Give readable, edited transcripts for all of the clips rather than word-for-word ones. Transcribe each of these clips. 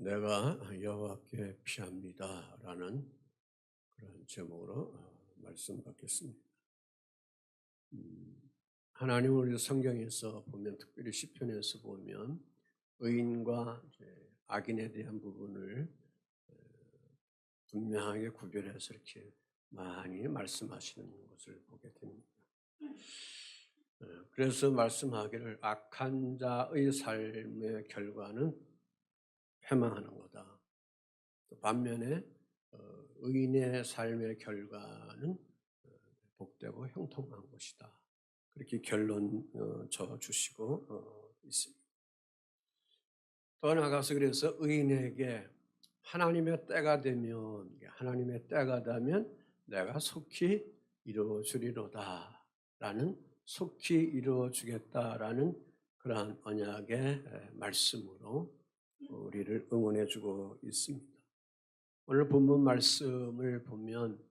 내가 여호와께 피합니다라는 그런 제목으로 말씀 받겠습니다. 하나님 우리 성경에서 보면 특별히 시편에서 보면 의인과 악인에 대한 부분을 분명하게 구별해서 이렇게 많이 말씀하시는 것을 보게 됩니다. 그래서 말씀하기를 악한 자의 삶의 결과는 패망하는 거다. 반면에 의인의 삶의 결과는 복되고 형통한 것이다. 그렇게 결론 져 주시고 있습니다. 더 나아가서 그래서 의인에게 하나님의 때가 되면 내가 속히 이루어 주리로다 라는 속히 이루어 주겠다라는 그러한 언약의 말씀으로 우리를 응원해 주고 있습니다. 오늘 본문 말씀을 보면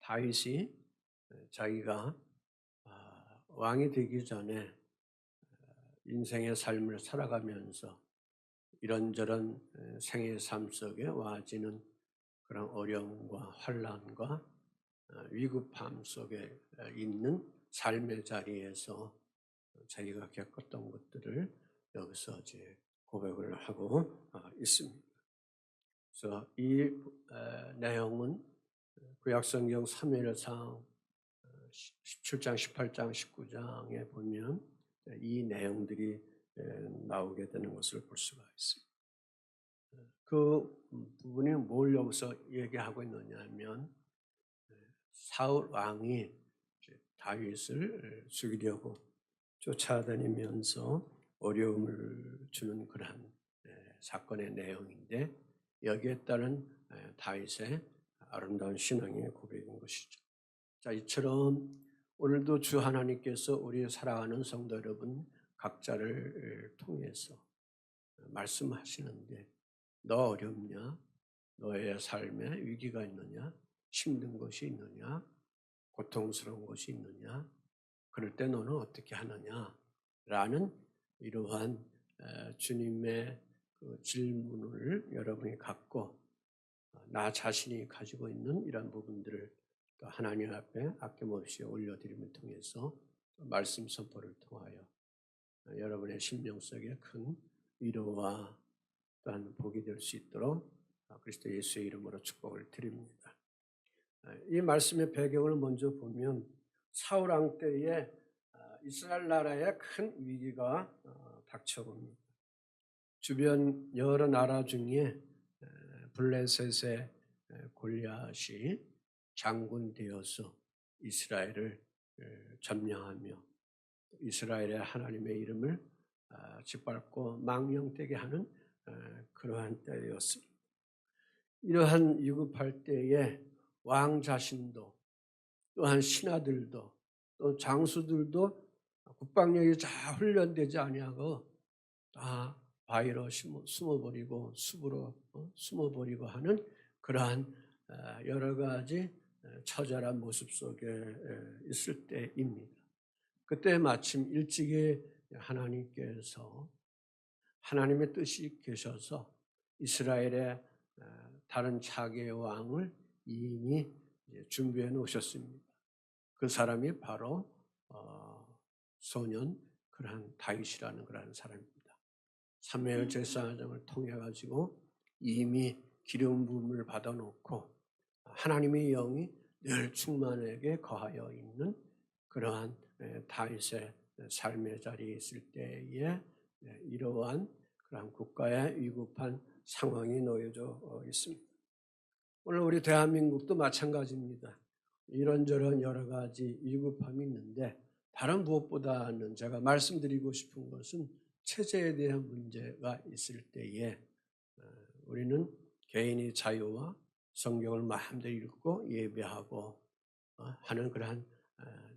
다윗이 자기가 왕이 되기 전에 인생의 삶을 살아가면서 이런저런 생의 삶 속에 와지는 그런 어려움과 환난과 위급함 속에 있는 삶의 자리에서 자기가 겪었던 것들을 여기서 이제 고백을 하고 있습니다. 그래서 이 내용은 구약성경 사무엘상 17장, 18장, 19장에 보면 이 내용들이 나오게 되는 것을 볼 수가 있습니다. 그 부분이 뭘 여기서 얘기하고 있느냐 하면 사울 왕이 다윗을 죽이려고 쫓아다니면서 어려움을 주는 그러한 사건의 내용인데 여기에 따른 다윗의 아름다운 신앙의 고백인 것이죠. 자, 이처럼 오늘도 주 하나님께서 우리 사랑하는 성도 여러분 각자를 통해서 말씀하시는데 너 어렵냐? 너의 삶에 위기가 있느냐? 힘든 것이 있느냐? 고통스러운 것이 있느냐? 그럴 때 너는 어떻게 하느냐? 라는 이러한 주님의 그 질문을 여러분이 갖고 나 자신이 가지고 있는 이런 부분들을 또 하나님 앞에 아낌없이 올려드림을 통해서 말씀 선포를 통하여 여러분의 심령 속에 큰 위로와 또한 복이 될 수 있도록 그리스도 예수의 이름으로 축복을 드립니다. 이 말씀의 배경을 먼저 보면 사울 왕 때에 이스라엘 나라에 큰 위기가 닥쳐옵니다. 주변 여러 나라 중에 블레셋의 골리앗이 장군 되어서 이스라엘을 점령하며 이스라엘의 하나님의 이름을 짓밟고 망령되게 하는 그러한 때였습니다. 이러한 위급할 때에 왕 자신도 또한 신하들도 또 장수들도 국방력이 잘 훈련되지 아니하고 다 바위로 숨어버리고 숲으로 숨어버리고 하는 그러한 여러 가지 처절한 모습 속에 있을 때입니다. 그때 마침 일찍이 하나님께서 하나님의 뜻이 계셔서 이스라엘의 다른 차기의 왕을 이미 준비해 놓으셨습니다. 그 사람이 바로 소년 그러한 다윗이라는 그러한 사람입니다. 사무엘 제사장을 통해 가지고 이미 기름 부음을 받아놓고 하나님의 영이 늘 충만하게 거하여 있는 그러한 다윗의 삶의 자리에 있을 때에 이러한 그러한 국가의 위급한 상황이 놓여져 있습니다. 오늘 우리 대한민국도 마찬가지입니다. 이런저런 여러 가지 위급함이 있는데 다른 무엇보다는 제가 말씀드리고 싶은 것은 체제에 대한 문제가 있을 때에 우리는 개인의 자유와 성경을 마음대로 읽고 예배하고 하는 그러한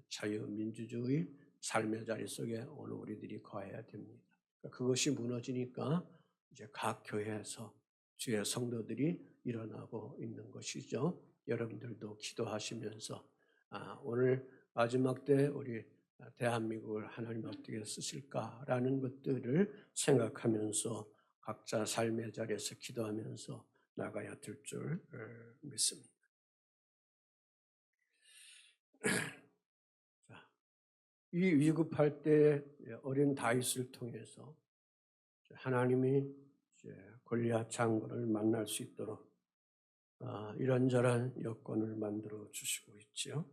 자유민주주의 삶의 자리 속에 오늘 우리들이 거해야 됩니다. 그것이 무너지니까 이제 각 교회에서 주의 성도들이 일어나고 있는 것이죠. 여러분들도 기도하시면서 오늘 마지막 때 우리 대한민국을 하나님 어떻게 쓰실까라는 것들을 생각하면서 각자 삶의 자리에서 기도하면서 나가야 될 줄 믿습니다. 자, 이 위급할 때 어린 다윗을 통해서 하나님이 골리앗 장군을 만날 수 있도록 이런저런 여건을 만들어 주시고 있지요.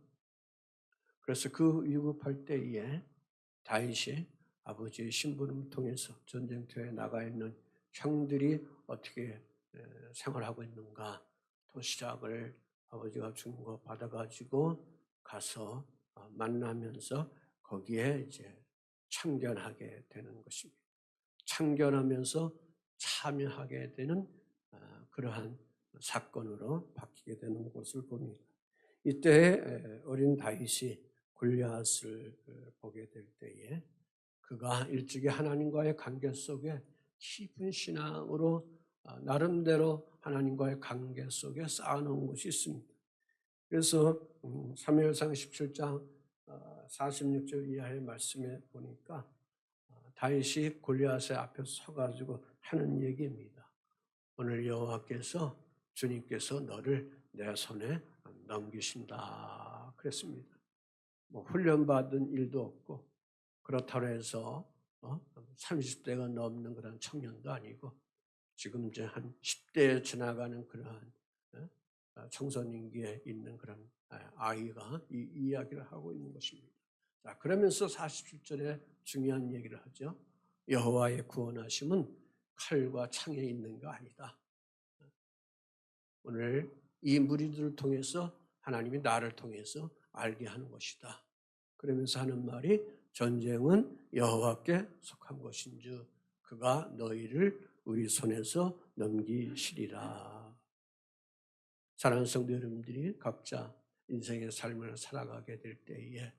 그래서 그 위급할 때에 다윗이 아버지의 심부름을 통해서 전쟁터에 나가 있는 형들이 어떻게 생활하고 있는가 도시락을 아버지가 준 거 받아가지고 가서 만나면서 거기에 이제 참견하게 되는 것입니다. 참견하면서 참여하게 되는 그러한 사건으로 바뀌게 되는 것을 봅니다. 이때 어린 다윗이 골리앗을 보게 될 때에 그가 일찍이 하나님과의 관계 속에 깊은 신앙으로 나름대로 하나님과의 관계 속에 쌓아놓은 것이 있습니다. 그래서 사무엘상 17장 46절 이하의 말씀에 보니까 다윗이 골리앗의 앞에 서가지고 하는 얘기입니다. 오늘 여호와께서 주님께서 너를 내 손에 넘기신다 그랬습니다. 훈련받은 일도 없고 그렇다고 해서 30대가 넘는 그런 청년도 아니고 지금 이제 한 10대에 지나가는 그러한 청소년기에 있는 그런 아이가 이 이야기를 하고 있는 것입니다. 자, 그러면서 47절에 중요한 얘기를 하죠. 여호와의 구원하심은 칼과 창에 있는 거 아니다. 오늘 이 무리들을 통해서 하나님이 나를 통해서 알게 하는 것이다. 그러면서 하는 말이 전쟁은 여호와께 속한 것인즉 그가 너희를 우리 손에서 넘기시리라. 사랑하는 성도 여러분들이 각자 인생의 삶을 살아가게 될 때에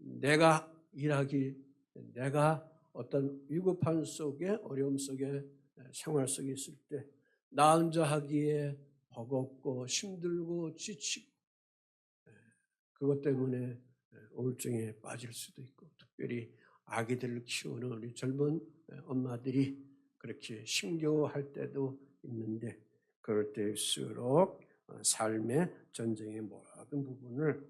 내가 어떤 위급한 속에 어려움 속에 생활 속에 있을 때 나 혼자 하기에 버겁고 힘들고 지치고 그것 때문에 우울증에 빠질 수도 있고 특별히 아기들을 키우는 우리 젊은 엄마들이 그렇게 힘겨워할 때도 있는데 그럴 때일수록 삶의 전쟁의 모든 부분을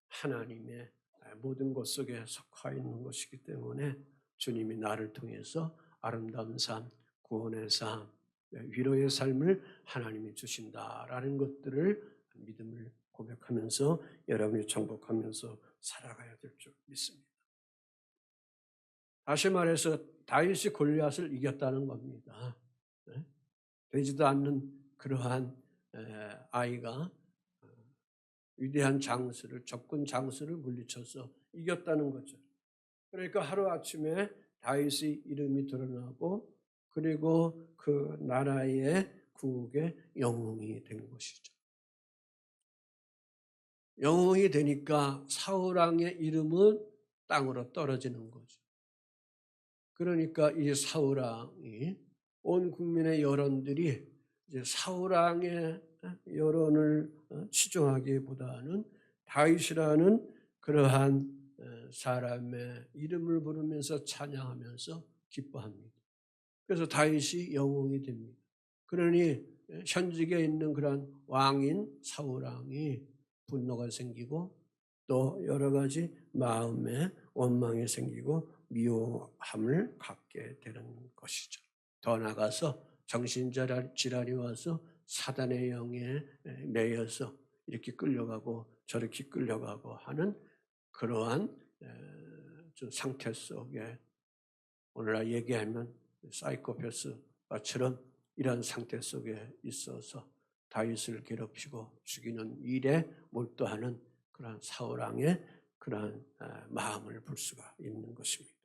하나님의 모든 것 속에 속하 있는 것이기 때문에 주님이 나를 통해서 아름다운 삶, 구원의 삶, 위로의 삶을 하나님이 주신다라는 것들을 믿음을 고백하면서 여러분이 정복하면서 살아가야 될 줄 믿습니다. 다시 말해서 다윗이 골리앗을 이겼다는 겁니다. 되지도 않는 그러한 아이가 위대한 장수를 적군 장수를 물리쳐서 이겼다는 거죠. 그러니까 하루아침에 다윗의 이름이 드러나고 그리고 그 나라의 국의 영웅이 된 것이죠. 영웅이 되니까 사울 왕의 이름은 땅으로 떨어지는 거죠. 그러니까 이 사울 왕이 온 국민의 여론들이 이제 사울 왕의 여론을 치중하기보다는 다윗이라는 그러한 사람의 이름을 부르면서 찬양하면서 기뻐합니다. 그래서 다윗이 영웅이 됩니다. 그러니 현직에 있는 그런 왕인 사울 왕이 분노가 생기고 또 여러 가지 마음에 원망이 생기고 미워함을 갖게 되는 것이죠. 더 나아가서 정신질환이 와서 사단의 영에 매여서 이렇게 끌려가고 저렇게 끌려가고 하는 그러한 상태 속에 오늘날 얘기하면 사이코패스처럼 이런 상태 속에 있어서 다윗을 괴롭히고 죽이는 일에 몰두하는 그러한 사울 왕의 그러한 마음을 볼 수가 있는 것입니다.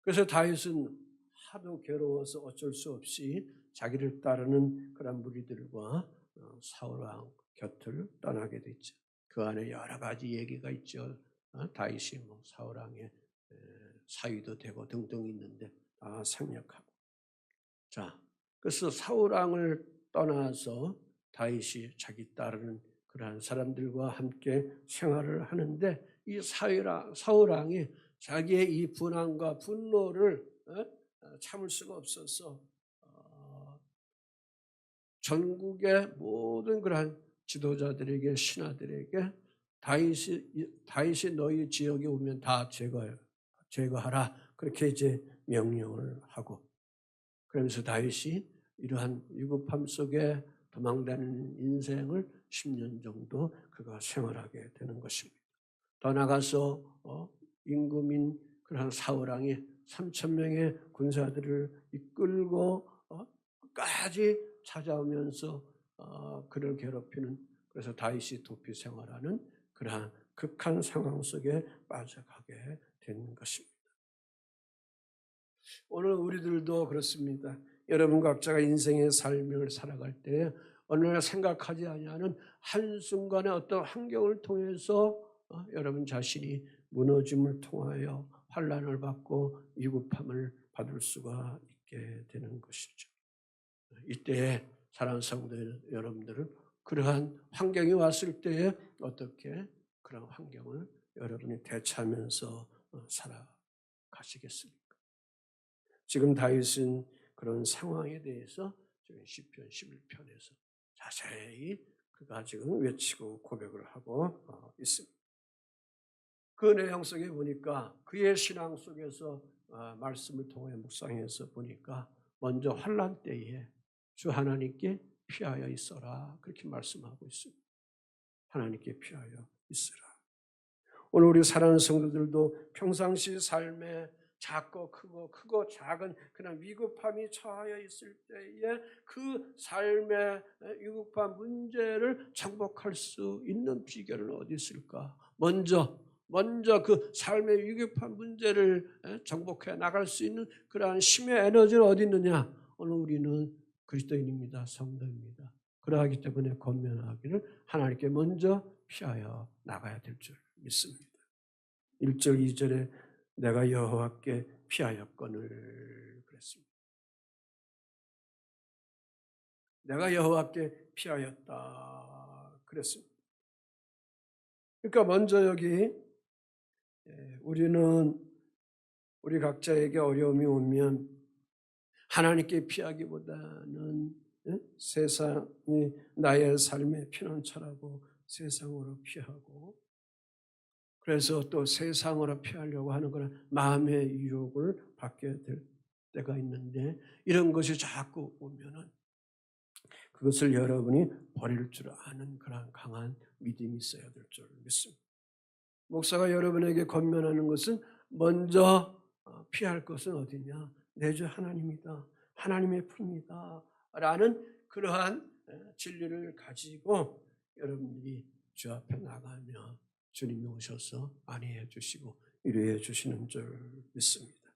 그래서 다윗은 하도 괴로워서 어쩔 수 없이 자기를 따르는 그런 무리들과 사울 왕 곁을 떠나게 됐죠. 그 안에 여러 가지 얘기가 있죠. 다윗이 사울 왕의 사위도 되고 등등 있는데 다 생략하고. 자, 그래서 사울 왕을 떠나서 다윗이 자기 따르는 그러한 사람들과 함께 생활을 하는데 이 사울 왕이 자기의 이 분함과 분노를 참을 수가 없어서 전국의 모든 그러한 지도자들에게 신하들에게 다윗이 너희 지역에 오면 다 제거하라 그렇게 이제 명령을 하고 그러면서 다윗이 이러한 위급함 속에 도망다니는 인생을 10년 정도 그가 생활하게 되는 것입니다. 더 나가서 임금인 그런 사울 왕이 3,000명의 군사들을 이끌고 끝까지 찾아오면서 그를 괴롭히는 그래서 다윗이 도피 생활하는 그러한 극한 상황 속에 빠져가게 된 것입니다. 오늘 우리들도 그렇습니다. 여러분 각자가 인생의 삶을 살아갈 때 어느 날 생각하지 아니하는 한순간의 어떤 환경을 통해서 여러분 자신이 무너짐을 통하여 환난을 받고 위급함을 받을 수가 있게 되는 것이죠. 이때에 사랑하는 성도 여러분들은 그러한 환경이 왔을 때에 어떻게 그런 환경을 여러분이 대처하면서 살아가시겠습니까? 지금 다윗은 그런 상황에 대해서 지금 시편 11편에서 자세히 그가 지금 외치고 고백을 하고 있습니다. 그 내용 속에 보니까 그의 신앙 속에서 말씀을 통해 묵상해서 보니까 먼저 환난 때에 주 하나님께 피하여 있어라 그렇게 말씀하고 있습니다. 하나님께 피하여 있으라. 오늘 우리 사랑하는 성도들도 평상시 삶에 작고 크고 작은 그런 위급함이 처하여 있을 때에 그 삶의 위급한 문제를 정복할 수 있는 비결은 어디 있을까? 먼저 그 삶의 위급한 문제를 정복해 나갈 수 있는 그러한 힘의 에너지는 어디 있느냐? 오늘 우리는 그리스도인입니다. 성도입니다. 그러하기 때문에 권면하기를 하나님께 먼저 피하여 나가야 될 줄 믿습니다. 1절 2절에 내가 여호와께 피하였거늘 그랬습니다. 내가 여호와께 피하였다 그랬습니다. 그러니까 먼저 여기 우리 각자에게 어려움이 오면 하나님께 피하기보다는 세상이 나의 삶의 피난처라고 세상으로 피하고 그래서 또 세상으로 피하려고 하는 그런 마음의 유혹을 받게 될 때가 있는데 이런 것이 자꾸 오면은 그것을 여러분이 버릴 줄 아는 그런 강한 믿음이 있어야 될 줄 믿습니다. 목사가 여러분에게 권면하는 것은 먼저 피할 것은 어디냐? 내 주 하나님이다. 하나님의 품이다. 라는 그러한 진리를 가지고 여러분들이 주 앞에 나가며 주님이 오셔서 안위해 주시고 위로해 주시는 줄 믿습니다.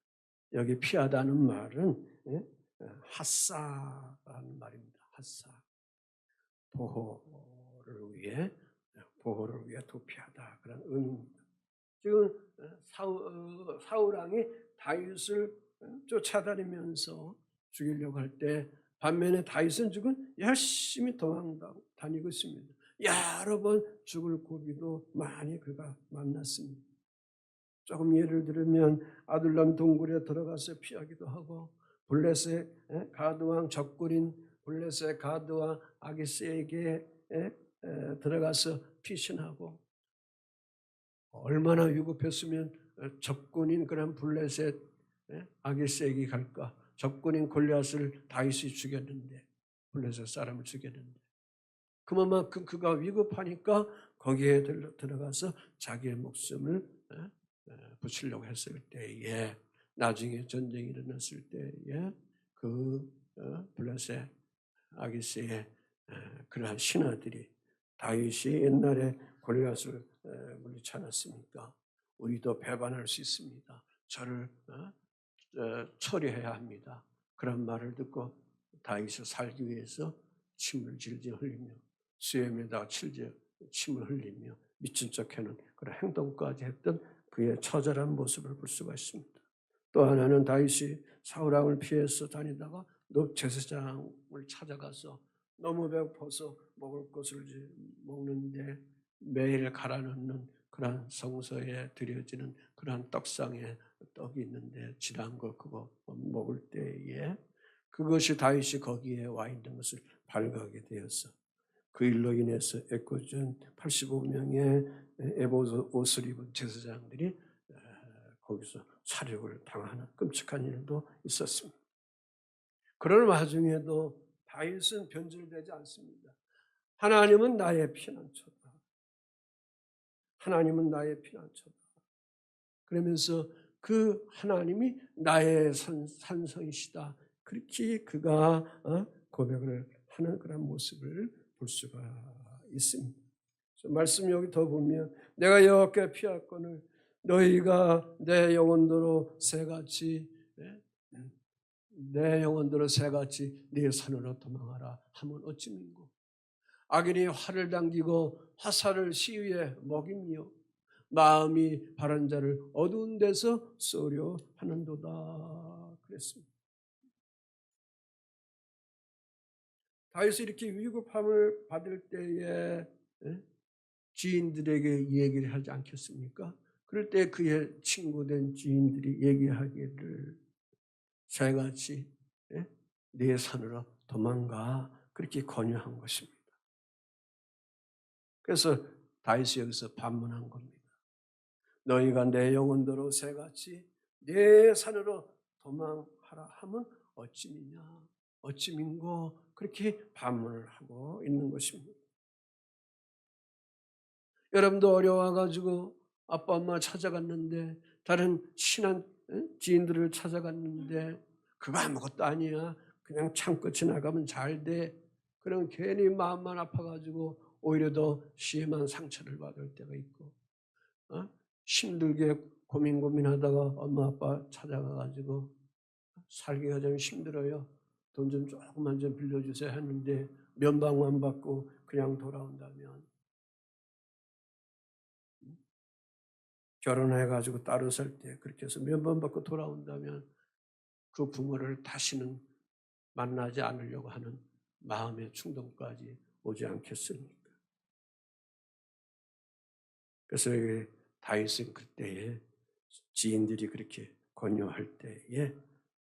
여기 피하다는 말은 하사라는 말입니다. 하사. 보호를 위해 도피하다 그런 의미입니다. 지금 사울 왕이 다윗을 쫓아다니면서 죽이려고 할 때 반면에 다윗은 지금 열심히 도망다니고 있습니다. 여러 번 죽을 고비도 많이 그가 만났습니다. 조금 예를 들면 아둘람 동굴에 들어가서 피하기도 하고 블레셋 가드왕 적군인 블레셋 가드와 아기스에게 들어가서 피신하고 얼마나 위급했으면 적군인 그런 블레셋 아기스에게 갈까? 적군인 골리앗을 다윗이 죽였는데 블레셋 사람을 죽였는데 그만큼 그가 위급하니까 거기에 들어가서 자기의 목숨을 붙이려고 했을 때에 나중에 전쟁이 일어났을 때에 그 블레셋 아기스의 그러한 신하들이 다윗이 옛날에 골리앗을 물리치 않았습니까? 우리도 배반할 수 있습니다. 저를 처리해야 합니다. 그런 말을 듣고 다윗을 살기 위해서 침을 질질 흘리며 수염에다가 침을 흘리며 미친 척하는 그런 행동까지 했던 그의 처절한 모습을 볼 수가 있습니다. 또 하나는 다윗이 사울 왕을 피해서 다니다가 제사장을 찾아가서 너무 배고파서 먹을 것을 먹는데 매일 갈아넣는 그런 성소에 드려지는 그런 떡상에 떡이 있는데 진한 거 그거 먹을 때에 그것이 다윗이 거기에 와 있는 것을 발견하게 되었어. 그 일로 인해서 애꿎은 85명의 에봇 옷을 입은 제사장들이 거기서 사륙을 당하는 끔찍한 일도 있었습니다. 그런 와중에도 다윗은 변질되지 않습니다. 하나님은 나의 피난처다. 하나님은 나의 피난처다. 그러면서 그 하나님이 나의 산성이시다. 그렇게 그가 고백을 하는 그런 모습을 볼 수가 있습니다. 말씀 여기 더 보면 내가 여호와께 피하거늘 너희가 내 영혼대로 새같이 내 영혼대로 새같이 네 산으로 도망하라 하면 어찌민고 악인이 활을 당기고 화살을 시위에 먹이며 마음이 바른 자를 어두운 데서 쏘려 하는도다 그랬습니다. 다윗이 이렇게 위급함을 받을 때에 지인들에게 얘기를 하지 않겠습니까? 그럴 때 그의 친구된 지인들이 얘기하기를 새같이 네 산으로 도망가 그렇게 권유한 것입니다. 그래서 다윗이 여기서 반문한 겁니다. 너희가 내 영혼대로 새같이 내 산으로 도망하라 하면 어찌미냐 어찌민고 그렇게 반문을 하고 있는 것입니다. 여러분도 어려워가지고 아빠 엄마 찾아갔는데 다른 친한 지인들을 찾아갔는데 그거 아무것도 아니야 그냥 참고 지나가면 잘 돼. 그럼 괜히 마음만 아파가지고 오히려 더 심한 상처를 받을 때가 있고 힘들게 고민하다가 엄마 아빠 찾아가가지고 살기가 좀 힘들어요. 돈 좀 조금만 좀 빌려주세요 했는데 면방만 받고 그냥 돌아온다면 결혼해가지고 따로 살 때 그렇게 해서 면방 받고 돌아온다면 그 부모를 다시는 만나지 않으려고 하는 마음의 충동까지 오지 않겠습니까? 그래서 다윗은 그때에 지인들이 그렇게 권유할 때에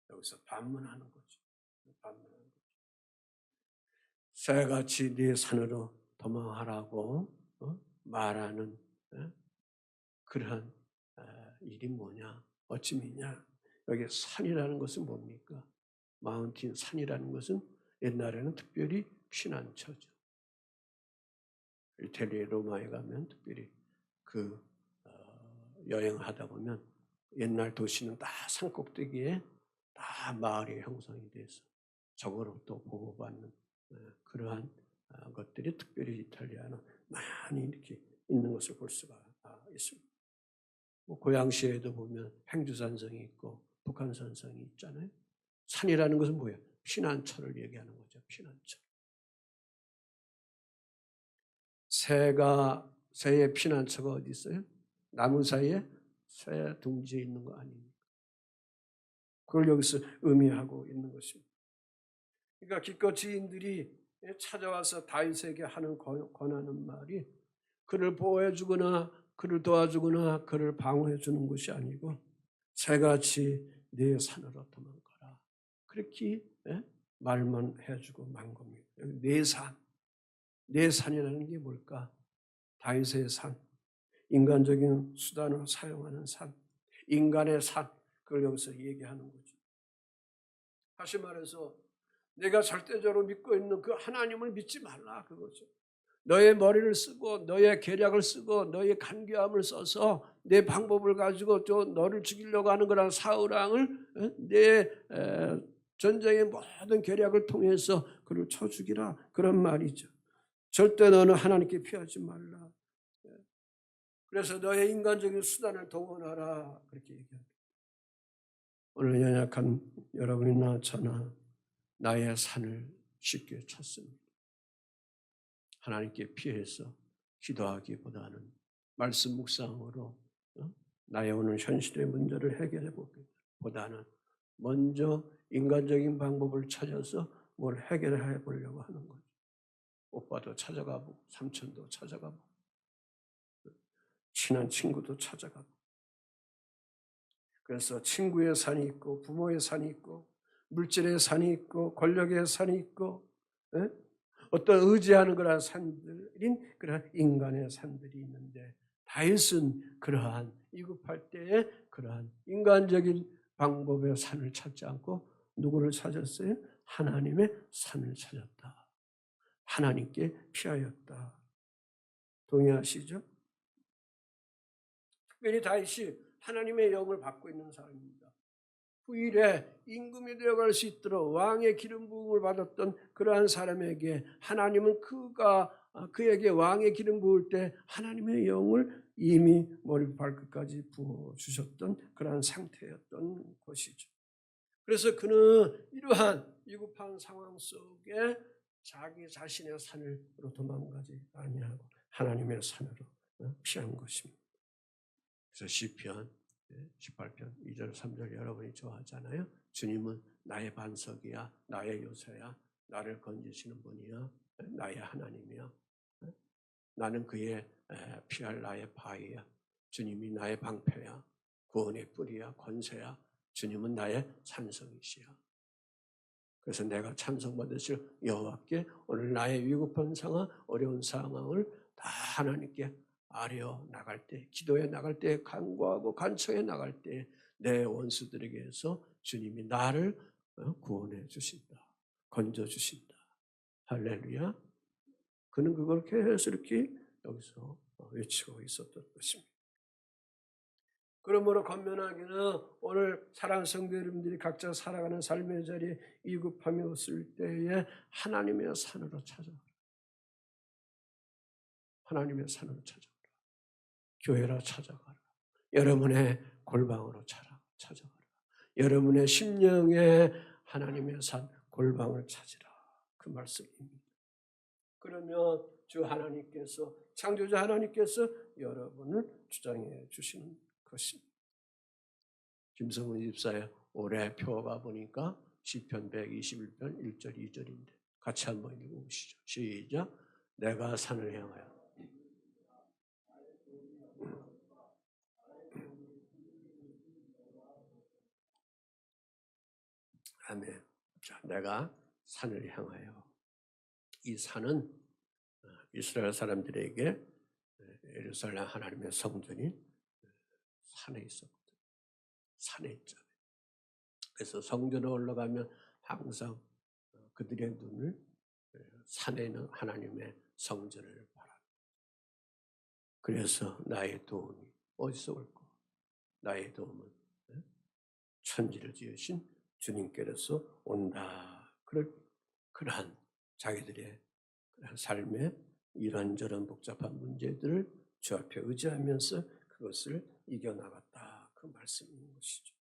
여기서 반문하는 거죠. 반문하는 거죠. 새같이 네 산으로 도망하라고 말하는 그러한 일이 뭐냐? 어찌미냐? 여기 산이라는 것은 뭡니까? 마운틴 산이라는 것은 옛날에는 특별히 피난처죠. 이태리 로마에 가면 특별히 그 여행하다 보면 옛날 도시는 다 산꼭대기에 다 마을이 형성이 돼서 저거로부터 보호받는 그러한 것들이 특별히 이탈리아는 많이 이렇게 있는 것을 볼 수가 있습니다. 뭐 고양시에도 보면 행주산성이 있고 북한산성이 있잖아요. 산이라는 것은 뭐예요? 피난처를 얘기하는 거죠. 피난처. 새의 피난처가 어디 있어요? 나무 사이에 새 둥지에 있는 거 아닙니까? 그걸 여기서 의미하고 있는 것입니다. 그러니까 기껏 지인들이 찾아와서 다윗에게 하는 권하는 말이 그를 보호해주거나 그를 도와주거나 그를 방어해주는 것이 아니고 새같이 네 산으로 도망가라. 그렇게 말만 해주고 만 겁니다. 여기 네 산. 네 산이라는 게 뭘까? 다윗의 산. 인간적인 수단으로 사용하는 산. 인간의 산. 그걸 여기서 얘기하는 거죠. 다시 말해서 내가 절대적으로 믿고 있는 그 하나님을 믿지 말라 그거죠. 너의 머리를 쓰고 너의 계략을 쓰고 너의 간교함을 써서 내 방법을 가지고 또 너를 죽이려고 하는 그런 사울왕을 내 전쟁의 모든 계략을 통해서 그를 쳐 죽이라 그런 말이죠. 절대 너는 하나님께 피하지 말라. 그래서 너의 인간적인 수단을 동원하라 그렇게 얘기합니다. 오늘 연약한 여러분이나 저나 나의 산을 쉽게 찾습니다. 하나님께 피해서 기도하기보다는 말씀 묵상으로 나의 오늘 현실의 문제를 해결해 보기보다는 먼저 인간적인 방법을 찾아서 뭘 해결해 보려고 하는 거죠. 오빠도 찾아가고 삼촌도 찾아가고 친한 친구도 찾아가고 그래서 친구의 산이 있고 부모의 산이 있고 물질의 산이 있고 권력의 산이 있고 어떤 의지하는 그러한 산들인 그러한 인간의 산들이 있는데 다윗은 그러한 위급할 때에 그러한 인간적인 방법의 산을 찾지 않고 누구를 찾았어요? 하나님의 산을 찾았다. 하나님께 피하였다. 동의하시죠? 특별히 다윗이 하나님의 영을 받고 있는 사람입니다. 후일에 임금이 되어갈 수 있도록 왕의 기름 부음을 받았던 그러한 사람에게 하나님은 그에게 왕의 기름 부을 때 하나님의 영을 이미 머리 발끝까지 부어주셨던 그러한 상태였던 것이죠. 그래서 그는 이러한 위급한 상황 속에 자기 자신의 산으로 도망가지 아니하고 하나님의 산으로 피한 것입니다. 그래서 시편 18편 2절 3절 여러분이 좋아하잖아요. 주님은 나의 반석이야, 나의 요새야, 나를 건지시는 분이야, 나의 하나님이야. 나는 그의 피할 나의 바위야. 주님이 나의 방패야, 구원의 뿌리야, 권세야. 주님은 나의 찬성이시야. 그래서 내가 찬송받으실 여호와께 오늘 나의 위급한 상황, 어려운 상황을 다 하나님께 아뢰어 나갈 때, 기도해 나갈 때, 간구하고 간청해 나갈 때 내 원수들에게서 주님이 나를 구원해 주신다. 건져 주신다. 할렐루야. 그는 그걸 계속 이렇게 여기서 외치고 있었던 것입니다. 그러므로 건면하기는 오늘 사랑하는 성도 여러분들이 각자 살아가는 삶의 자리에 위급함이 없을 때에 하나님의 산으로 찾아가라. 하나님의 산으로 찾아가라. 교회로 찾아가라. 여러분의 골방으로 찾아가라. 여러분의 심령에 하나님의 산 골방을 찾으라. 그 말씀입니다. 그러면 주 하나님께서 창조자 하나님께서 여러분을 주장해 주시는 것입니다. 김성훈 집사의 올해 표가 보니까 시편 121편 1절 2절인데 같이 한번 읽어보시죠. 시작. 내가 산을 향하여 아멘. 자, 내가 산을 향하여. 이 산은 이스라엘 사람들에게 예루살렘 하나님의 성전이 산에 있었거든요. 산에 있잖아요. 그래서 성전에 올라가면 항상 그들의 눈을 산에 있는 하나님의 성전을 바라는 거죠. 그래서 나의 도움이 어디서 올까? 나의 도움은 천지를 지으신 주님께로서 온다. 그러한 자기들의 그러한 삶의 이런저런 복잡한 문제들을 주 앞에 의지하면서 그것을 이겨나갔다. 그 말씀인 것이죠.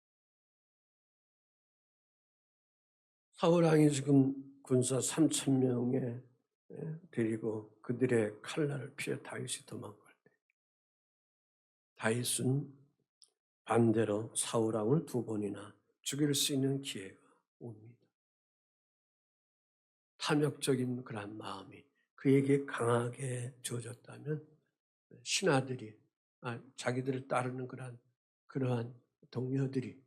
사울왕이 지금 군사 3,000명에 데리고 그들의 칼날을 피해 다윗이 도망갈 때 다윗은 반대로 사울왕을 2번이나 죽일 수 있는 기회가 옵니다. 탐욕적인 그런 마음이 그에게 강하게 주어졌다면 신하들이 자기들을 따르는 그러한 동료들이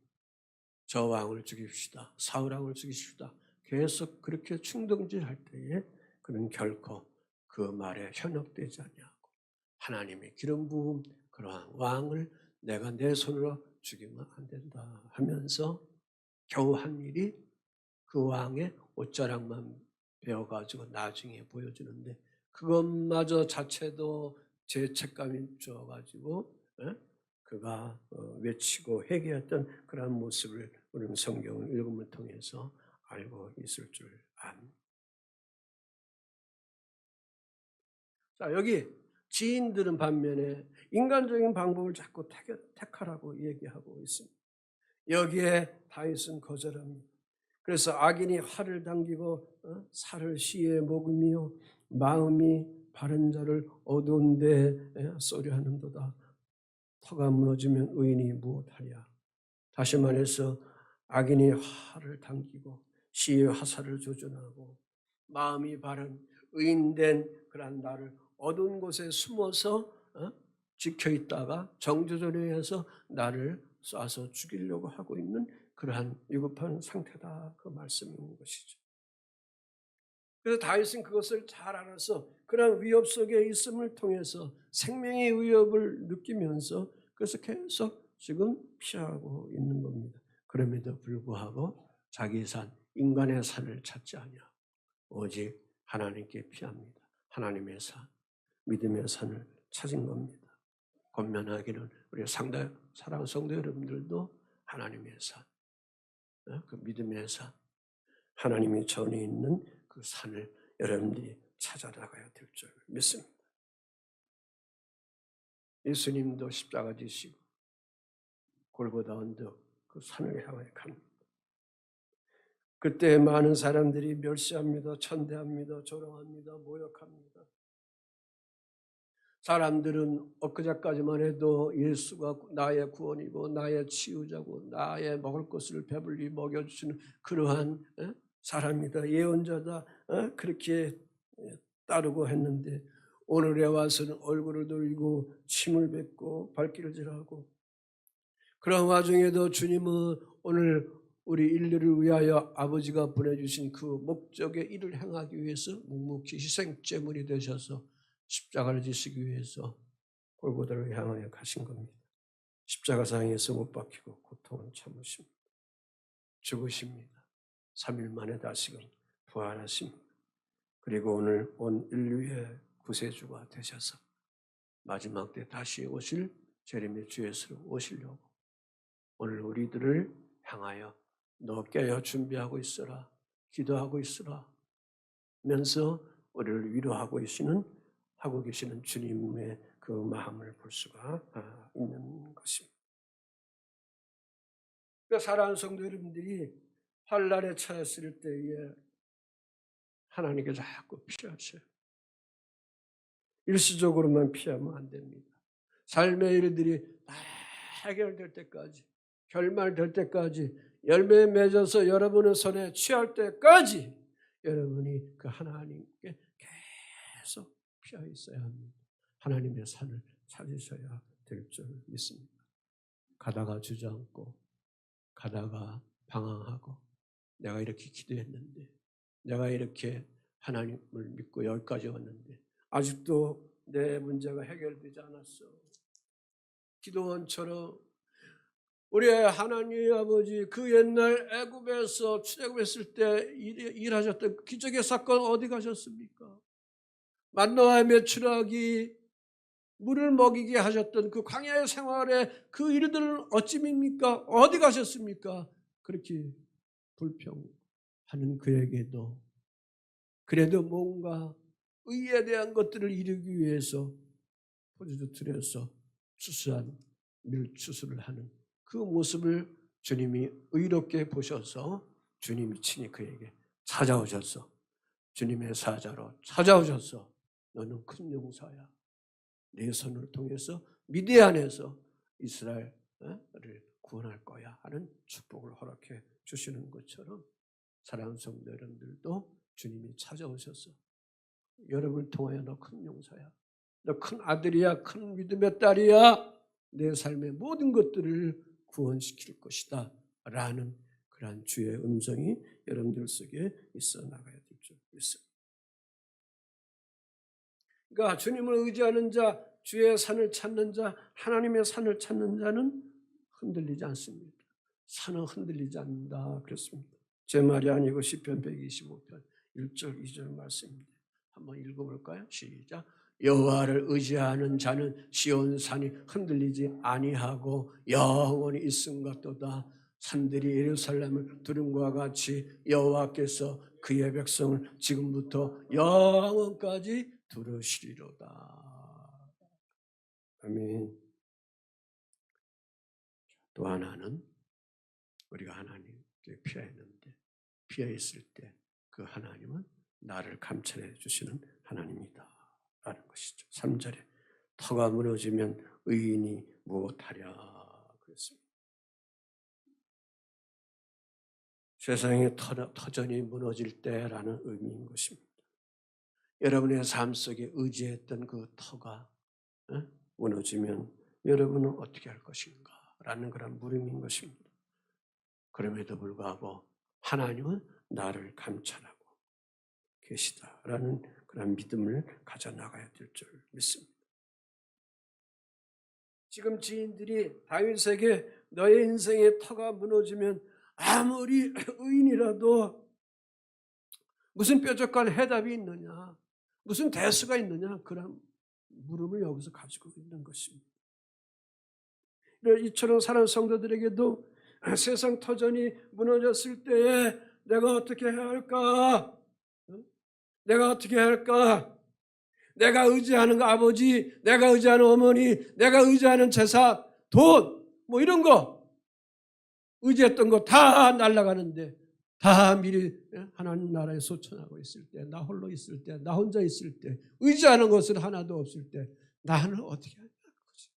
저 왕을 죽입시다. 사울왕을 죽이십시다. 계속 그렇게 충동질할 때에 그는 결코 그 말에 현혹되지 아니하고 하나님의 기름 부음 그러한 왕을 내가 내 손으로 죽이면 안 된다 하면서 겨우 한 일이 그 왕의 옷자락만 베어가지고 나중에 보여주는데 그것마저 자체도 죄책감이 주어가지고 그가 외치고 회개했던 그런 모습을 우리는 성경을 읽음을 통해서 알고 있을 줄 압니다. 자, 여기 지인들은 반면에 인간적인 방법을 자꾸 택하라고 얘기하고 있습니다. 여기에 다윗은 거절합니다. 그래서 악인이 활을 당기고 살을 시에 먹으며 마음이 바른 자를 어두운 데 쏘려 하는도다. 터가 무너지면 의인이 무엇하랴. 다시 말해서 악인이 활을 당기고 시의 화살을 조준하고 마음이 바른 의인된 그런 나를 어두운 곳에 숨어서 지켜있다가 정조절에 해서 나를 쏴서 죽이려고 하고 있는 그러한 위급한 상태다. 그 말씀인 것이죠. 그래서 다윗은 그것을 잘 알아서 그런 위협 속에 있음을 통해서 생명의 위협을 느끼면서 그래서 계속 지금 피하고 있는 겁니다. 그럼에도 불구하고 자기 산, 인간의 산을 찾지 아니하고 오직 하나님께 피합니다. 하나님의 산, 믿음의 산을 찾은 겁니다. 권면하기는 우리 사랑하는 성도 여러분들도 하나님의 산, 그 믿음의 산, 하나님이 전에 있는 그 산을 여러분들이 찾아나가야 될 줄 믿습니다. 예수님도 십자가 지시고 골고다 언덕 그 산을 향해 갑니다. 그때 많은 사람들이 멸시합니다. 천대합니다. 조롱합니다. 모욕합니다. 사람들은 엊그제까지만 해도 예수가 나의 구원이고 나의 치유자고 나의 먹을 것을 배불리 먹여주시는 그러한 사람이다. 예언자다. 그렇게 따르고 했는데 오늘에 와서는 얼굴을 돌리고 침을 뱉고 발길질하고 그런 와중에도 주님은 오늘 우리 인류를 위하여 아버지가 보내주신 그 목적의 일을 행하기 위해서 묵묵히 희생제물이 되셔서 십자가를 지시기 위해서 골고다를 향하여 가신 겁니다. 십자가상에서 못 박히고 고통을 참으십니다. 죽으십니다. 3일 만에 다시금 부활하십니다. 그리고 오늘 온 인류의 구세주가 되셔서 마지막 때 다시 오실 재림의 주 예수로 오시려고 오늘 우리들을 향하여 너 깨어 준비하고 있으라, 기도하고 있으라 면서 우리를 위로하고 계시는 주님의 그 마음을 볼 수가 있는 것입니다. 그러니까 사랑하는 성도 여러분들이 환난에 처했을 때에 하나님께 자꾸 피하세요. 일시적으로만 피하면 안 됩니다. 삶의 일들이 다 해결될 때까지, 결말될 때까지, 열매 맺어서 여러분의 손에 취할 때까지 여러분이 그 하나님께 계속 피하 있어야 합니다. 하나님의 산을 찾으셔야 될 줄 믿습니다. 가다가 주저앉고 가다가 방황하고 내가 이렇게 기도했는데 내가 이렇게 하나님을 믿고 여기까지 왔는데 아직도 내 문제가 해결되지 않았어. 기도원처럼 우리 하나님 아버지 그 옛날 애굽에서 출애굽했을 때 일하셨던 기적의 사건 어디 가셨습니까? 만나와 메추라기 물을 먹이게 하셨던 그 광야의 생활에 그 일들은 어찌입니까? 어디 가셨습니까? 그렇게 불평하는 그에게도 그래도 뭔가 의에 대한 것들을 이루기 위해서 포도주 틀에서 추수한 밀추수를 하는 그 모습을 주님이 의롭게 보셔서 주님이 친히 그에게 찾아오셔서 주님의 사자로 찾아오셔서 너는 큰 용사야. 내 손을 통해서 미디안에서 이스라엘을 구원할 거야 하는 축복을 허락해 주시는 것처럼 사랑하는 성도 여러분들도 주님이 찾아오셔서 여러분을 통하여 너 큰 용사야. 너 큰 아들이야. 큰 믿음의 딸이야. 내 삶의 모든 것들을 구원시킬 것이다. 라는 그러한 주의 음성이 여러분들 속에 있어 나가야 될 줄 믿습니다. 그러니까 주님을 의지하는 자, 주의 산을 찾는 자, 하나님의 산을 찾는 자는 흔들리지 않습니다. 산은 흔들리지 않는다 그랬습니다. 제 말이 아니고 시편 125편 1절 2절 말씀입니다. 한번 읽어볼까요? 시작. 여호와를 의지하는 자는 시온 산이 흔들리지 아니하고 영원히 있음 같도다. 산들이 예루살렘을 두름과 같이 여호와께서 그의 백성을 지금부터 영원까지 두르시리로다. 아멘. 또 하나는 우리가 하나님께 피했는데 피해 있을 때 그 하나님은 나를 감찰해 주시는 하나님이다 라는 것이죠. 3절에 터가 무너지면 의인이 무엇하랴 그랬습니다. 세상의 터전이 무너질 때라는 의미인 것입니다. 여러분의 삶 속에 의지했던 그 터가 무너지면 여러분은 어떻게 할 것인가 라는 그런 물음인 것입니다. 그럼에도 불구하고 하나님은 나를 감찰하고 계시다라는 그런 믿음을 가져나가야 될 줄 믿습니다. 지금 지인들이 다윗에게 너의 인생의 터가 무너지면 아무리 의인이라도 무슨 뾰족한 해답이 있느냐, 무슨 대수가 있느냐, 그런 물음을 여기서 가지고 있는 것입니다. 이처럼 사는 성도들에게도 세상 터전이 무너졌을 때에 내가 어떻게 해야 할까? 내가 어떻게 해야 할까? 내가 의지하는 아버지, 내가 의지하는 어머니, 내가 의지하는 재산, 돈, 뭐 이런 거 의지했던 거 다 날아가는데 다 미리 하나님 나라에 소천하고 있을 때, 나 홀로 있을 때, 나 혼자 있을 때, 의지하는 것은 하나도 없을 때 나는 어떻게 하냐 거지.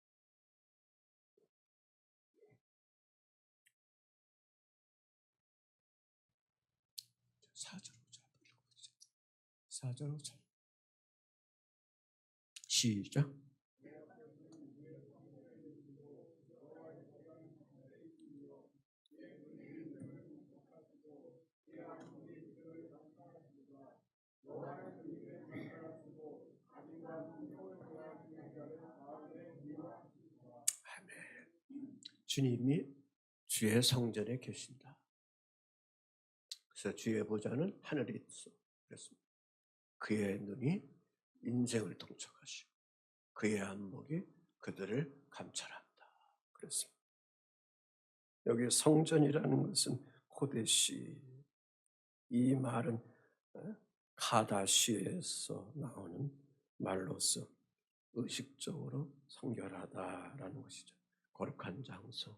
사절로 잘 시작. 주님이 주의 성전에 계신다. 그래서 주의 보좌는 하늘에 있어. 그랬습니다. 그의 눈이 인생을 통촉하시고 그의 안목이 그들을 감찰한다. 그랬습니다. 여기 성전이라는 것은 코데시, 이 말은 카다시에서 나오는 말로서 의식적으로 성결하다라는 것이죠. 거룩한 장소,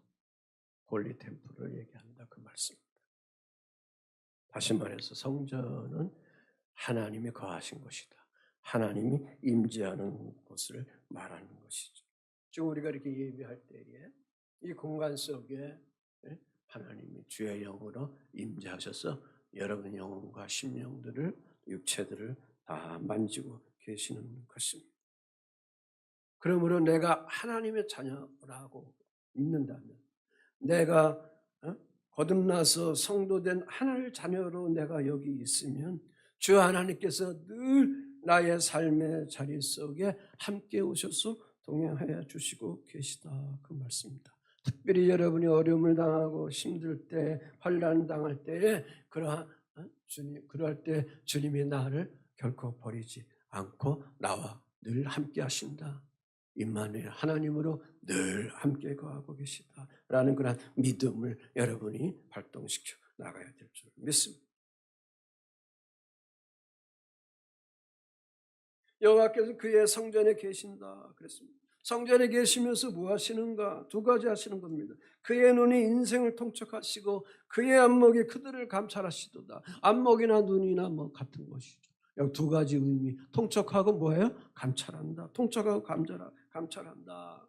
홀리 템플을 얘기한다 그 말씀입니다. 다시 말해서 성전은 하나님이 거하신 것이다. 하나님이 임재하는 곳을 말하는 것이죠. 지금 우리가 이렇게 예배할 때에 이 공간 속에 하나님이 주의 영으로 임재하셔서 여러분 영혼과 심령들을, 육체들을 다 만지고 계시는 것입니다. 그러므로 내가 하나님의 자녀라고 믿는다면, 내가 거듭나서 성도된 하나님의 자녀로 내가 여기 있으면 주 하나님께서 늘 나의 삶의 자리 속에 함께 오셔서 동행하여 주시고 계시다 그 말씀입니다. 특별히 여러분이 어려움을 당하고 힘들 때, 환난 당할 때에 그럴 때 주님이 나를 결코 버리지 않고 나와 늘 함께 하신다. 임마누엘 하나님으로 늘 함께 거하고 계시다라는 그런 믿음을 여러분이 발동시켜 나가야 될 줄 믿습니다. 여호와께서 그의 성전에 계신다 그랬습니다. 성전에 계시면서 뭐 하시는가? 두 가지 하시는 겁니다. 그의 눈이 인생을 통촉하시고 그의 안목이 그들을 감찰하시도다. 안목이나 눈이나 뭐 같은 것이죠. 여기 두 가지 의미. 통촉하고 뭐예요? 감찰한다. 통촉하고 감찰한다.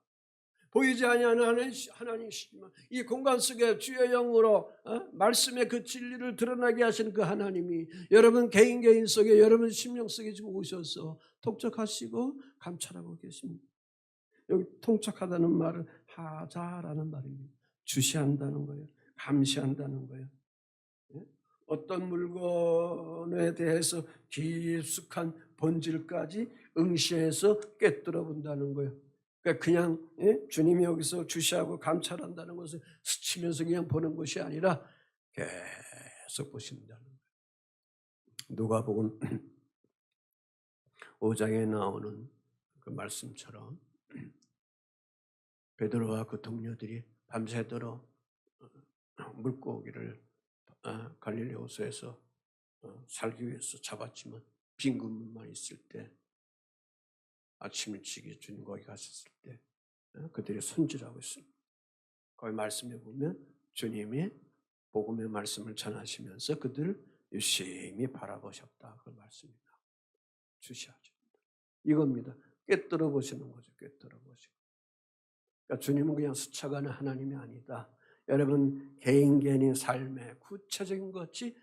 보이지 아니하는 하나님이시지만 이 공간 속에 주의 영으로 말씀의 그 진리를 드러나게 하시는 그 하나님이 여러분 개인 속에, 여러분 심령 속에 지금 오셔서 통촉하시고 감찰하고 계십니다. 여기 통촉하다는 말은 하자라는 말입니다. 주시한다는 거예요. 감시한다는 거예요. 어떤 물건에 대해서 깊숙한 본질까지 응시해서 꿰뚫어 본다는 거예요. 그러니까 그냥 주님이 여기서 주시하고 감찰한다는 것을 스치면서 그냥 보는 것이 아니라 계속 보신다는 거예요. 누가복음 5장에 나오는 그 말씀처럼 베드로와 그 동료들이 밤새도록 물고기를 갈릴리 호수에서 살기 위해서 잡았지만 빈 그물만 있을 때, 아침 일찍이 주님 거기 가셨을 때 그들이 손질하고 있습니다. 거기 말씀에 보면 주님이 복음의 말씀을 전하시면서 그들을 유심히 바라보셨다 그 말씀입니다. 주시하죠. 이겁니다. 꿰뚫어 보시는 거죠. 꿰뚫어 보시고. 그러니까 주님은 그냥 스쳐가는 하나님이 아니다. 여러분 개인의 삶의 구체적인 것이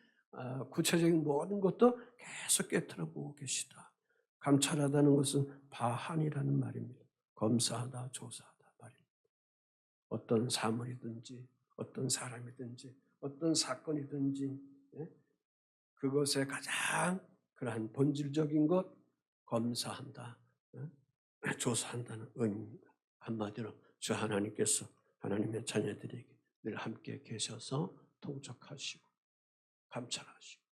구체적인 모든 것도 계속 꿰뚫어 보고 계시다. 감찰하다는 것은 바한이라는 말입니다. 검사하다, 조사하다 말입니다. 어떤 사물이든지 어떤 사람이든지 어떤 사건이든지 그것의 가장 그러한 본질적인 것 검사한다, 조사한다는 의미입니다. 한마디로 주 하나님께서 하나님의 자녀들에게 늘 함께 계셔서 통촉하시고 감찰하시고,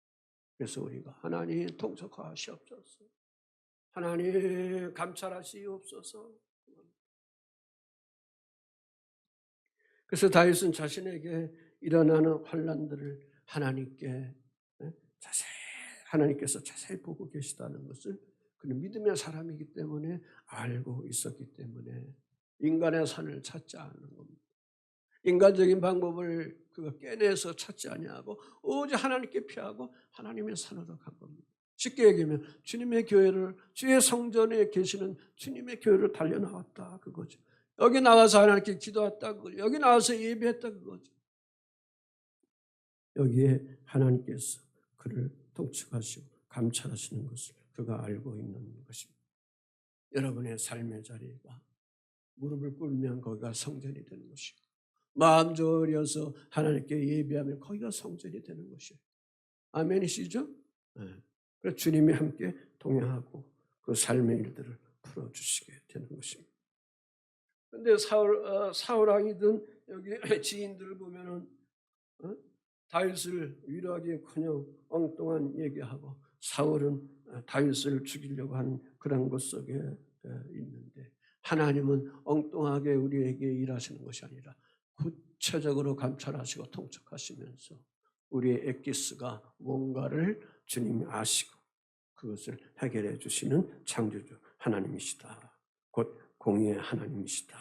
그래서 우리가 하나님 통촉하시옵소서, 하나님 감찰하시옵소서. 그래서 다윗은 자신에게 일어나는 환난들을 하나님께서 자세히 보고 계시다는 것을 그는 믿음의 사람이기 때문에 알고 있었기 때문에 인간의 선을 찾지 않는 겁니다. 인간적인 방법을 그가 깨내서 찾지 아니하고 오직 하나님께 피하고 하나님의 선으로 간 겁니다. 쉽게 얘기하면 주님의 교회를, 주의 성전에 계시는 주님의 교회를 달려나왔다 그거죠. 여기 나와서 하나님께 기도했다 그거죠. 여기 나와서 예배했다 그거죠. 여기에 하나님께서 그를 통촉하시고 감찰하시는 것을 그가 알고 있는 것입니다. 여러분의 삶의 자리가 무릎을 꿇으면 거기가 성전이 되는 것이고, 마음 졸여서 하나님께 예배하면 거기가 성전이 되는 것이에요. 아멘이시죠? 네. 그래서 주님이 함께 동행하고 그 삶의 일들을 풀어주시게 되는 것입니다. 그런데 사울 왕이든 여기 지인들을 보면은 다윗을 위로하기커녕 엉뚱한 얘기하고, 사울은 다윗을 죽이려고 하는 그런 것 속에 있는데, 하나님은 엉뚱하게 우리에게 일하시는 것이 아니라 구체적으로 감찰하시고 통촉하시면서 우리의 엑기스가 뭔가를 주님이 아시고 그것을 해결해 주시는 창조주 하나님이시다. 곧 공의의 하나님이시다.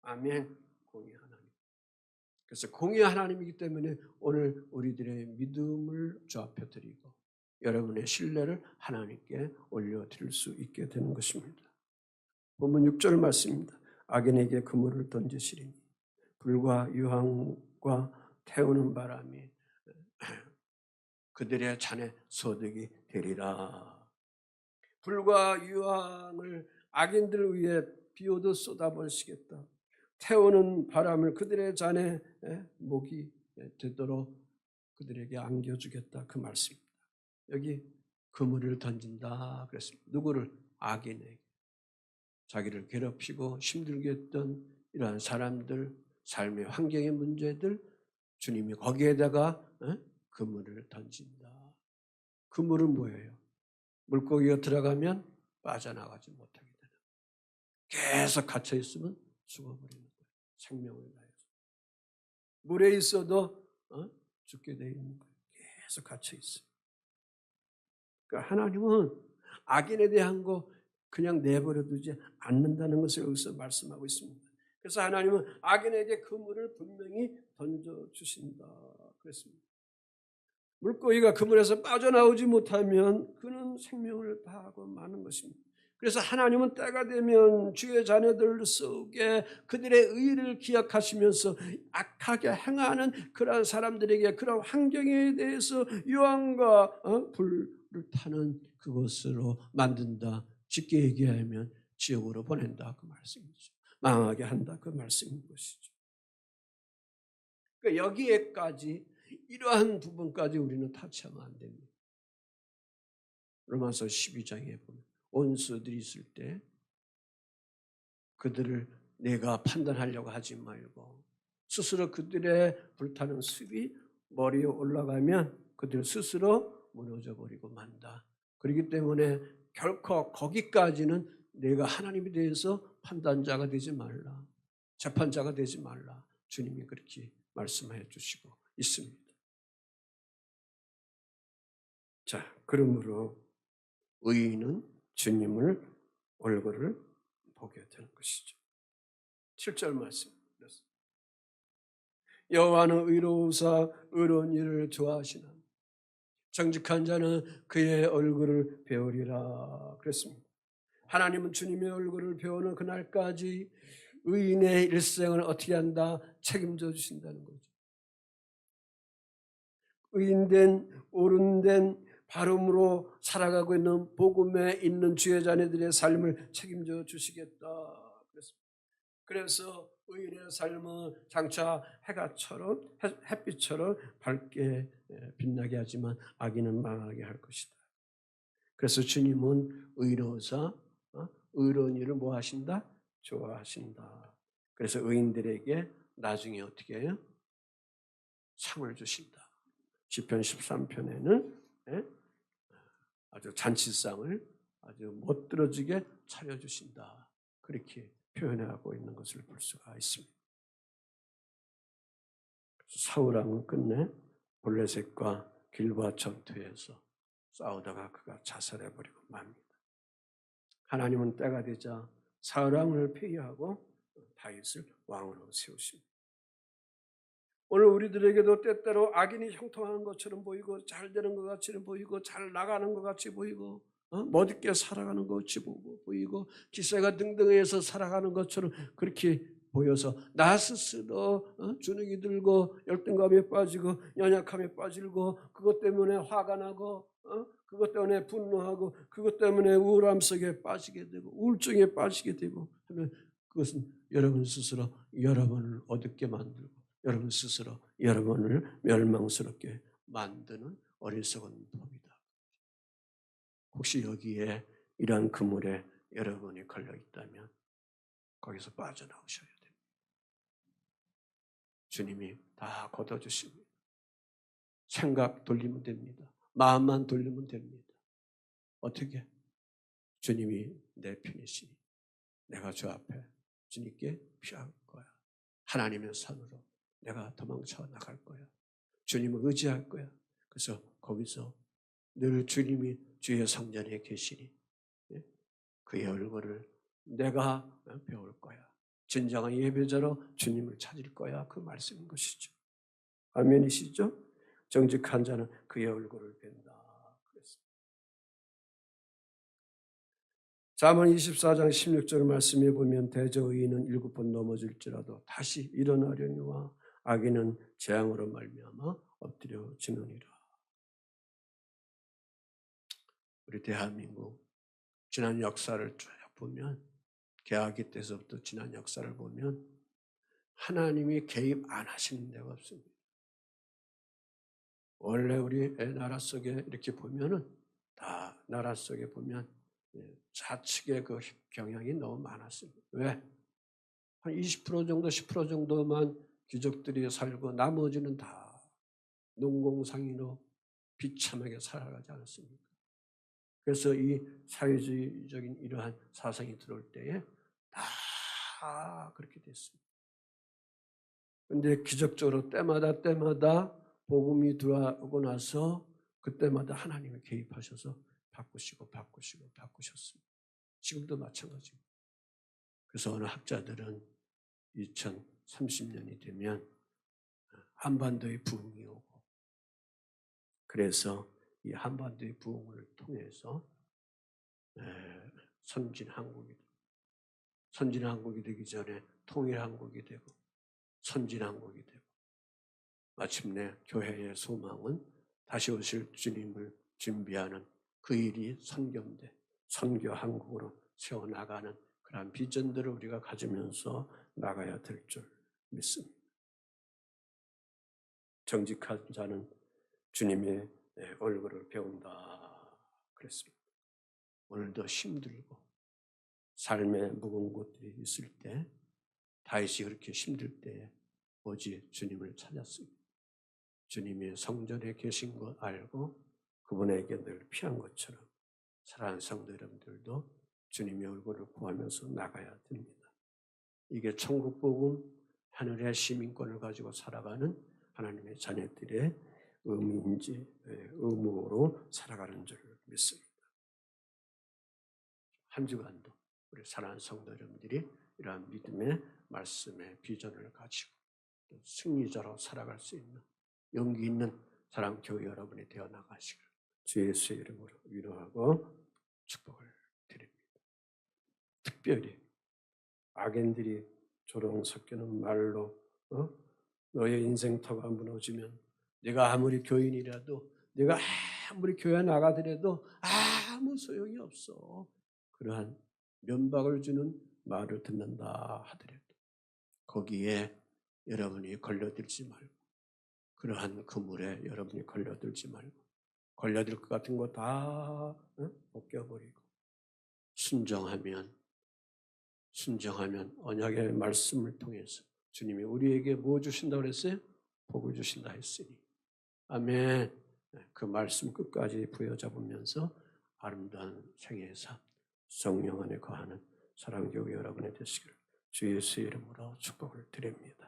아멘. 공의의 하나님. 그래서 공의의 하나님이기 때문에 오늘 우리들의 믿음을 주 앞에 드리고 여러분의 신뢰를 하나님께 올려드릴 수 있게 되는 것입니다. 본문 6절 말씀입니다. 악인에게 그물을 던지시리니 불과 유황과 태우는 바람이 그들의 잔에 소득이 되리라. 불과 유황을 악인들 위에 비오듯 쏟아버리시겠다. 태우는 바람을 그들의 잔에 목이 되도록 그들에게 안겨주겠다, 그 말씀입니다. 여기 그물을 던진다 그랬습니다. 누구를? 악인에게. 자기를 괴롭히고 힘들게 했던 이러한 사람들, 삶의 환경의 문제들, 주님이 거기에다가 그물을 던진다. 그물은 뭐예요? 물고기가 들어가면 빠져나가지 못하게 되는, 계속 갇혀 있으면 죽어버리는 거예요. 생명을 다해서. 물에 있어도 죽게 되어 있는 거예요. 계속 갇혀 있어요. 그러니까 하나님은 악인에 대한 거 그냥 내버려 두지 않는다는 것을 여기서 말씀하고 있습니다. 그래서 하나님은 악인에게 그물을 분명히 던져주신다 그랬습니다. 물고기가 그물에서 빠져나오지 못하면 그는 생명을 다하고 마는 것입니다. 그래서 하나님은 때가 되면 주의 자녀들 속에 그들의 의를 기억하시면서 악하게 행하는 그러한 사람들에게 그런 환경에 대해서 유황과 불을 타는 그것으로 만든다. 쉽게 얘기하면 지옥으로 보낸다 그 말씀이죠. 망하게 한다 그 말씀인 것이죠. 그러니까 여기에까지 이러한 부분까지 우리는 타치하면 안 됩니다. 로마서 12장에 보면 원수들이 있을 때 그들을 내가 판단하려고 하지 말고 스스로 그들의 불타는 습이 머리에 올라가면 그들 스스로 무너져 버리고 만다. 그렇기 때문에 결코 거기까지는 내가 하나님에 대해서 판단자가 되지 말라, 재판자가 되지 말라. 주님이 그렇게 말씀해 주시고 있습니다. 자, 그러므로 의인은 주님을 얼굴을 보게 되는 것이죠. 7절 말씀. 여호와는 의로우사 의로운 일을 좋아하시나 정직한 자는 그의 얼굴을 배우리라 그랬습니다. 하나님은 주님의 얼굴을 배우는 그날까지 의인의 일생을 어떻게 한다? 책임져 주신다는 거죠. 의인된 옳은된 바름으로 살아가고 있는 복음에 있는 주의 자녀들의 삶을 책임져 주시겠다 그랬습니다. 그래서 의인의 삶은 장차 햇빛처럼 밝게 빛나게 하지만 악인은 망하게 할 것이다. 그래서 주님은 의로워서 의로운 일을 뭐 하신다? 좋아하신다. 그래서 의인들에게 나중에 어떻게 해요? 상을 주신다. 시편 13편에는 아주 잔치상을 아주 멋들어지게 차려주신다. 그렇게 표현하고 있는 것을 볼 수가 있습니다. 사울 왕은 끝내 블레셋과 길보아 전투에서 싸우다가 그가 자살해버리고 맙니다. 하나님은 때가 되자 사울 왕을 폐위하고 다윗을 왕으로 세우십니다. 오늘 우리들에게도 때때로 악인이 형통하는 것처럼 보이고 잘 되는 것 같이 보이고 잘 나가는 것 같이 보이고 멋있게 살아가는 것 같이 보이고 기세가 등등해서 살아가는 것처럼 그렇게 보여서 나 스스로 주눅이 들고 열등감에 빠지고 연약함에 빠지고 그것 때문에 화가 나고 그것 때문에 분노하고 그것 때문에 우울함 속에 빠지게 되고 우울증에 빠지게 되고 하면 그것은 여러분 스스로 여러분을 어둡게 만들고 여러분 스스로 여러분을 멸망스럽게 만드는 어리석은 법이다. 혹시 여기에 이러한 그물에 여러분이 걸려 있다면 거기서 빠져나오셔야 됩니다. 주님이 다 걷어주십니다. 생각 돌리면 됩니다. 마음만 돌리면 됩니다. 어떻게? 주님이 내 편이시니 내가 주 앞에 주님께 피할 거야. 하나님의 산으로 내가 도망쳐 나갈 거야. 주님을 의지할 거야. 그래서 거기서 늘 주님이 주의 성전에 계시니 그의 얼굴을 내가 배울 거야. 진정한 예배자로 주님을 찾을 거야. 그 말씀인 것이죠. 아멘이시죠? 정직한 자는 그의 얼굴을 뵌다. 그랬습니다. 잠언 24장 16절 말씀에 보면 대저의인은 7번 넘어질지라도 다시 일어나려니와 악인은 재앙으로 말미암아 엎드려지느니라. 우리 대한민국 지난 역사를 쭉 보면 개화기 때서부터 지난 역사를 보면 하나님이 개입 안 하시는 데가 없습니다. 원래 우리 나라 속에 이렇게 보면은 다 나라 속에 보면 좌측의 그 경향이 너무 많았습니다. 왜? 한 20% 정도, 10% 정도만 귀족들이 살고 나머지는 다 농공상인으로 비참하게 살아가지 않았습니까? 그래서 이 사회주의적인 이러한 사상이 들어올 때에 다 그렇게 됐습니다. 그런데 기적적으로 때마다 복음이 들어오고 나서 그때마다 하나님이 개입하셔서 바꾸셨습니다. 지금도 마찬가지입니다. 그래서 어느 학자들은 2030년이 되면 한반도의 부흥이 오고 그래서 이 한반도의 부흥을 통해서 선진한국이 되기 전에 통일한국이 되고 선진한국이 되고 마침내 교회의 소망은 다시 오실 주님을 준비하는 그 일이 선교한국으로 세워나가는 그런 비전들을 우리가 가지면서 나가야 될 줄 믿습니다. 정직한 자는 주님의 얼굴을 배운다 그랬습니다. 오늘도 힘들고 삶에 무거운 것들이 있을 때 다윗이 그렇게 힘들 때 오직 주님을 찾았습니다. 주님이 성전에 계신 것 알고 그분에게 늘 피한 것처럼 사랑하는 성도 여러분들도 주님의 얼굴을 구하면서 나가야 됩니다. 이게 천국 복음, 하늘의 시민권을 가지고 살아가는 하나님의 자녀들의 의무로 살아가는 줄 믿습니다. 한 주간도 우리 사랑하는 성도 여러분들이 이러한 믿음의 말씀의 비전을 가지고 또 승리자로 살아갈 수 있는 용기 있는 사랑교회 여러분이 되어 나가시길 주 예수의 이름으로 위로하고 축복을 드립니다. 특별히 악인들이 조롱 섞이는 말로 너의 인생터가 무너지면 내가 아무리 교인이라도 내가 아무리 교회 나가더라도 아무 소용이 없어. 그러한 면박을 주는 말을 듣는다 하더라도 거기에 여러분이 걸려들지 말고, 그러한 그물에 여러분이 걸려들지 말고, 걸려들 것 같은 거 다 벗겨버리고 순정하면 언약의 말씀을 통해서 주님이 우리에게 뭐 주신다고 그랬어요? 복을 주신다 했으니. 아멘. 그 말씀 끝까지 부여잡으면서 아름다운 생애의 삶, 성령 안에 거하는 사랑교회 여러분의 되시기를 주 예수의 이름으로 축복을 드립니다.